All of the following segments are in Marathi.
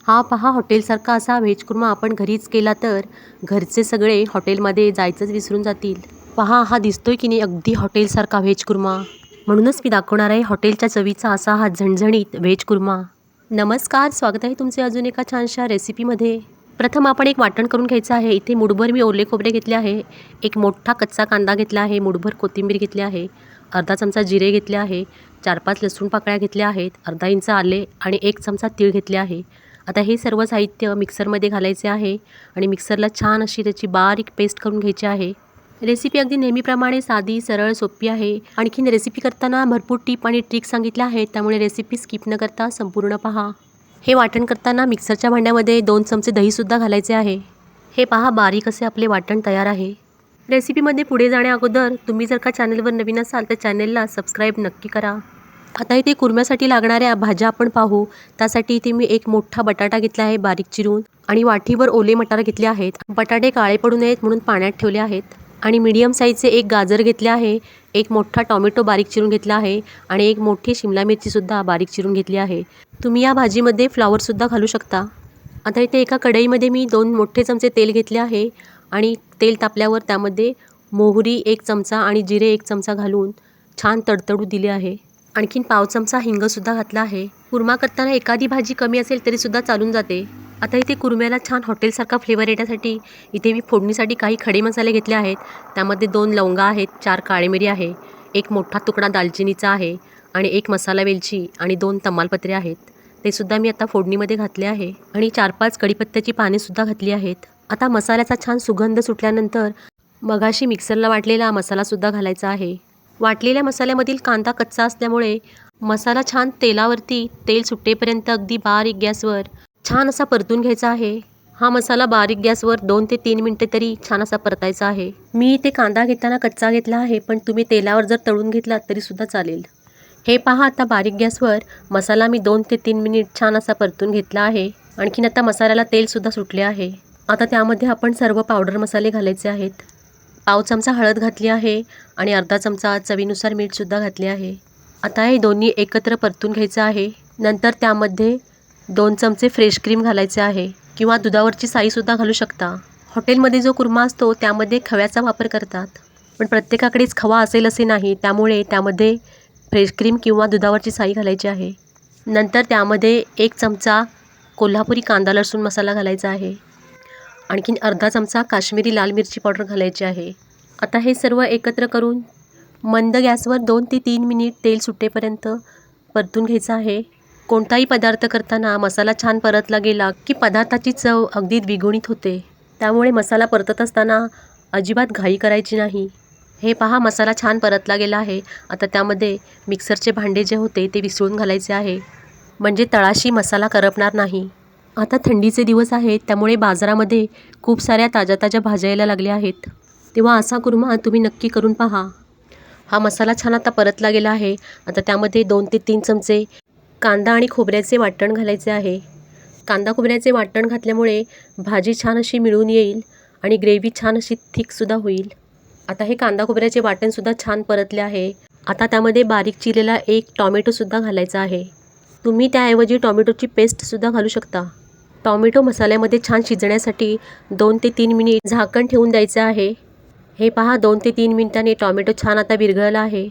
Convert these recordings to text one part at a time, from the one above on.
हा पहा हॉटेलसारखा असा व्हेज कुर्मा आपण घरीच केला तर घरचे सगळे हॉटेलमध्ये जायचंच विसरून जातील. पहा हा दिसतोय की नाही अगदी हॉटेलसारखा व्हेज कुर्मा. म्हणूनच मी दाखवणार आहे हॉटेलच्या चवीचा असा हा झणझणीत व्हेज कुर्मा. नमस्कार, स्वागत आहे तुमचे अजून एका छानशा रेसिपीमध्ये. प्रथम आपण एक वाटण करून घ्यायचं आहे. इथे मुठभर मी ओले खोबरे घेतले आहे, एक मोठा कच्चा कांदा घेतला आहे, मुठभर कोथिंबीर घेतली आहे, अर्धा चमचा जिरे घेतले आहे, 4-5 लसूण पाकळ्या घेतल्या आहेत, अर्धा इंच आले आणि 1 चमचा तीळ घेतले आहे. आता हे सर्व साहित्य मिक्सरमध्ये घालायचे आहे आणि मिक्सरला छान अशी त्याची बारीक पेस्ट करून घ्यायची आहे. रेसिपी अगदी नेहमीप्रमाणे साधी, सरळ, सोपी आहे. आणखीन रेसिपी करताना भरपूर टिप आणि ट्रिक सांगितल्या आहेत, त्यामुळे रेसिपी स्किप न करता संपूर्ण पहा. हे वाटण करताना मिक्सरच्या भांड्यामध्ये 2 चमचे दहीसुद्धा घालायचे आहे. हे पहा बारीक असे आपले वाटण तयार आहे. रेसिपीमध्ये पुढे जाण्या अगोदर तुम्ही जर का चॅनलवर नवीन असाल तर चॅनलला सबस्क्राईब नक्की करा. आता इथे कुर्म्यासाठी लागणाऱ्या भाज्या आपण पाहू. त्यासाठी इथे मी एक मोठा बटाटा घेतला आहे बारीक चिरून आणि वाटीभर ओले मटार घेतले आहेत. बटाटे काळे पडू नयेत म्हणून पाण्यात ठेवले आहेत. आणि मीडियम साईजचे एक गाजर घेतले आहे, एक मोठा टोमॅटो बारीक चिरून घेतला आहे आणि एक मोठी शिमला मिरचीसुद्धा बारीक चिरून घेतली आहे. तुम्ही या भाजीमध्ये फ्लॉवरसुद्धा घालू शकता. आता इथे एका कढईमध्ये मी 2 मोठे चमचे तेल घेतले आहे आणि तेल तापल्यावर त्यामध्ये मोहरी 1 चमचा आणि जिरे 1 चमचा घालून छान तडतडू दिले आहे. आणखीन पाव चमचा हिंगसुद्धा घातला आहे. कुर्मा करताना एखादी भाजी कमी असेल तरीसुद्धा चालून जाते. आता इथे कुर्म्याला छान हॉटेलसारखा फ्लेवर येण्यासाठी इथे मी फोडणीसाठी काही खडे मसाले घेतले आहेत. त्यामध्ये 2 लवंगा आहेत, 4 काळी मिरी आहे, एक मोठा तुकडा दालचिनीचा आहे आणि एक मसाला वेलची आणि 2 तमालपत्रे आहेत. ते सुद्धा मी आता फोडणीमध्ये घातले आहे आणि 4-5 कढीपत्त्याची पानेसुद्धा घातली आहेत. आता मसाल्याचा छान सुगंध सुटल्यानंतर मगाशी मिक्सरला वाटलेला मसालासुद्धा घालायचा आहे. वाटलेल्या मसाल्यामधील कांदा कच्चा असल्यामुळे मसाला छान तेलावरती तेल सुटेपर्यंत अगदी बारीक गॅसवर छान असा परतून घ्यायचा आहे. हा मसाला बारीक गॅसवर 2 ते 3 मिनिटे तरी छान असा परतायचा आहे. मी इथे कांदा घेताना कच्चा घेतला आहे, पण तुम्ही तेलावर जर तळून घेतलात तरीसुद्धा चालेल. हे पहा आता बारीक गॅसवर मसाला मी 2 ते 3 मिनिट छान असा परतून घेतला आहे. आणखीन आता मसाल्याला तेलसुद्धा सुटले आहे. आता त्यामध्ये आपण सर्व पावडर मसाले घालायचे आहेत. पाव चमचा हळद घातली आहे आणि अर्धा चमचा चवीनुसार मीठसुद्धा घातले आहे. आता हे दोन्ही एकत्र परतून घ्यायचं आहे. नंतर त्यामध्ये 2 चमचे फ्रेश क्रीम घालायचे आहे किंवा दुधावरची साईसुद्धा घालू शकता. हॉटेलमध्ये जो कुर्मा असतो त्यामध्ये खव्याचा वापर करतात, पण प्रत्येकाकडेच खवा असेल असे नाही, त्यामुळे त्यामध्ये फ्रेश क्रीम किंवा दुधावरची साई घालायची आहे. नंतर त्यामध्ये 1 चमचा कोल्हापुरी कांदा लसूण मसाला घालायचा आहे. आणखीन अर्धा चमचा काश्मीरी लाल मिरची पावडर घालायची आहे. आता हे सर्व एकत्र करून मंद गॅसवर 2 ते 3 मिनिट तेल सुटेपर्यंत परतून घ्यायचं आहे. कोणताही पदार्थ करताना मसाला छान परतला गेला की पदार्थाची चव अगदी द्विगुणित होते. त्यामुळे मसाला परतत असताना अजिबात घाई करायची नाही. हे पहा मसाला छान परतला गेला आहे. आता त्यामध्ये मिक्सरचे भांडे जे होते ते विसळून घालायचे आहे, म्हणजे तळाशी मसाला करपणार नाही. आता थंडीचे दिवस आहेत, त्यामुळे बाजारामध्ये खूप साऱ्या ताज्या ताज्या भाज्या यायला लागल्या आहेत. तेव्हा असा कुर्मा तुम्ही नक्की करून पहा. हा मसाला छान आता परतला गेला आहे. आता त्यामध्ये 2 ते 3 चमचे कांदा आणि खोबऱ्याचे वाटण घालायचे आहे. कांदा खोबऱ्याचे वाटण घातल्यामुळे भाजी छान अशी मिळून येईल आणि ग्रेव्ही छान अशी थिकसुद्धा होईल. आता हे कांदा खोबऱ्याचे वाटणसुद्धा छान परतले आहे. आता त्यामध्ये बारीक चिरलेला एक टॉमॅटोसुद्धा घालायचा आहे. तुम्ही त्याऐवजी टॉमॅटोची पेस्टसुद्धा घालू शकता. टॉमॅटो मसाल्यामध्ये छान शिजण्यासाठी 2 ते 3 मिनिट झाकण ठेवून द्यायचं आहे. हे पहा 2 ते 3 मिनिटांनी टॉमॅटो छान आता विरघळला आहे.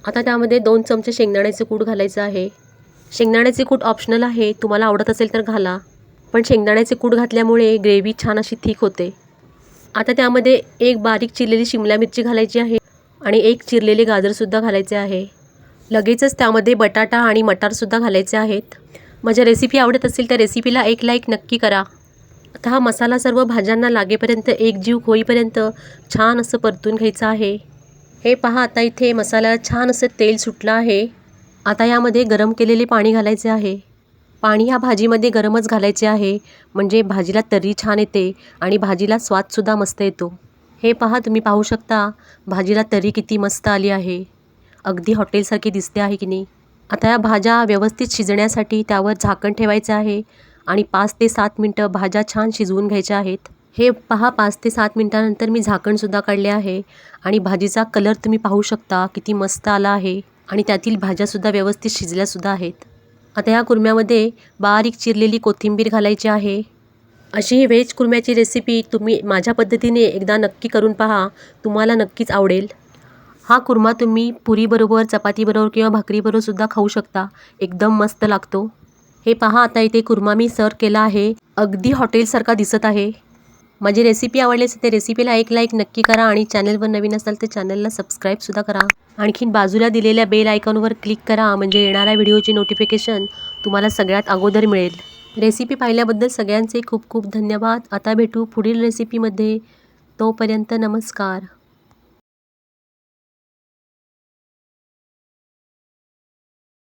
आता त्यामध्ये 2 चमचे शेंगदाण्याचे कूट घालायचं आहे. शेंगदाण्याचे कूट ऑप्शनल आहे, तुम्हाला आवडत असेल तर घाला, पण शेंगदाण्याचे कूट घातल्यामुळे ग्रेव्ही छान अशी थिक होते. आता त्यामध्ये एक बारीक चिरलेली शिमला मिरची घालायची आहे आणि एक चिरलेले गाजरसुद्धा घालायचे आहे. लगेचच त्यामध्ये बटाटा आणि मटारसुद्धा घालायचे आहेत. माझ्या रेसिपी आवडत असेल तर रेसिपीला एक लाईक नक्की करा. आता हा मसाला सर्व भाज्यांना लागेपर्यंत एकजीव होईपर्यंत छान असं परतून घ्यायचं आहे. हे पहा आता इथे मसाल्याला छान असं तेल सुटलं आहे. आता यामध्ये गरम केलेले पाणी घालायचे आहे. पाणी ह्या भाजीमध्ये गरमच घालायचे आहे, म्हणजे भाजीला तर्री छान येते आणि भाजीला स्वादसुद्धा मस्त येतो. हे पहा तुम्ही पाहू शकता भाजीला तर्री किती मस्त आली आहे. अगदी हॉटेलसारखी दिसते आहे की नाही. आता या भाज्या व्यवस्थित शिजण्यासाठी त्यावर झाकण ठेवायचं आहे आणि 5 ते 7 मिनटं भाज्या छान शिजवून घ्यायच्या आहेत. हे पहा 5 ते 7 मिनटानंतर मी झाकणसुद्धा काढले आहे आणि भाजीचा कलर तुम्ही पाहू शकता किती मस्त आला आहे आणि त्यातील भाज्यासुद्धा व्यवस्थित शिजल्यासुद्धा आहेत. आता ह्या कुर्म्यामध्ये बारीक चिरलेली कोथिंबीर घालायची आहे. अशी ही व्हेज कुर्म्याची रेसिपी तुम्ही माझ्या पद्धतीने एकदा नक्की करून पहा, तुम्हाला नक्कीच आवडेल. हा कुर्मा तुम्ही पुरीबरोबर, चपातीबरोबर किंवा भाकरीबरोबर सुद्धा खाऊ शकता. एकदम मस्त लागतो. हे पहा, आता इथे कुर्मा मी सर्व केला आहे. अगदी हॉटेलसारखा दिसत आहे. माझी रेसिपी आवडली असेल तर रेसिपीला एक लाईक नक्की करा आणि चॅनलवर नवीन असाल तर चॅनलला सबस्क्राईबसुद्धा करा. आणखीन बाजूला दिलेल्या बेल आयकॉनवर क्लिक करा, म्हणजे येणाऱ्या व्हिडिओची नोटिफिकेशन तुम्हाला सगळ्यात अगोदर मिळेल. रेसिपी पाहिल्याबद्दल सगळ्यांचे खूप खूप धन्यवाद. आता भेटू पुढील रेसिपीमध्ये. तोपर्यंत नमस्कार.